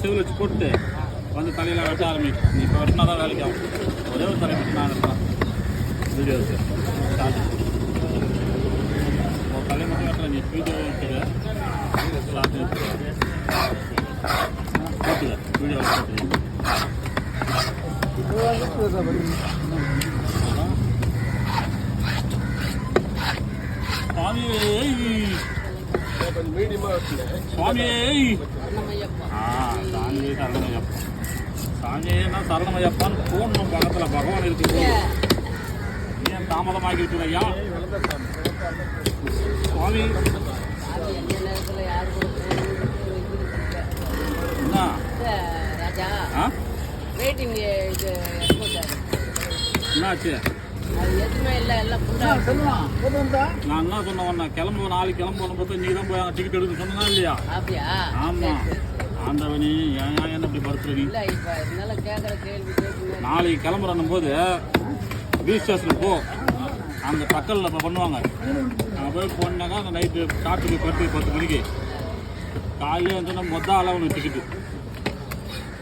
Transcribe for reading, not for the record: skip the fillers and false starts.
செவில் வச்சு போட்டு வந்து தலையில் வெட்ட ஆரம்பிக்கும். நீ இப்போ வெட்டினா தான் வேலைக்கு ஆகும். ஒரே ஒரு தலை மட்டும் நான் இருப்பேன் வீடியோவுக்கு ஸ்டார்ட். ஒரு தலை மட்டும் வெட்டல, நீ வீடியோ எடுத்துக்க போட்டுக்க வீடியோ போட்டுக்க. சாமியேன்னா சரணமையப்பான்னு போடணும். பக்கத்தில் பகவான் இருக்கு. ஏன் தாமதமாகி இருக்குது ஐயா? சுவாமி என்னாச்சு? நான் என்ன சொன்னேன், கிளம்பு நாளைக்கு கிளம்பணும் பார்த்து நீ தான் போய் டிக்கெட் எடுக்க சொன்னா இல்லையா? ஆமா ஆண்டவனி ஏன் என்ன இப்படி படுத்துறீ? நாளைக்கு கிளம்புறன்னும் போது பீச் ஸ்டேஷனுக்கு போ. அந்த பக்கத்தில் இப்போ பண்ணுவாங்க. அங்கே போய் போனாக்கா அந்த நைட்டு சாப்பிட்டு 10 மணிக்கு காலையில் வந்து மொத்த அளவு டிக்கெட்டு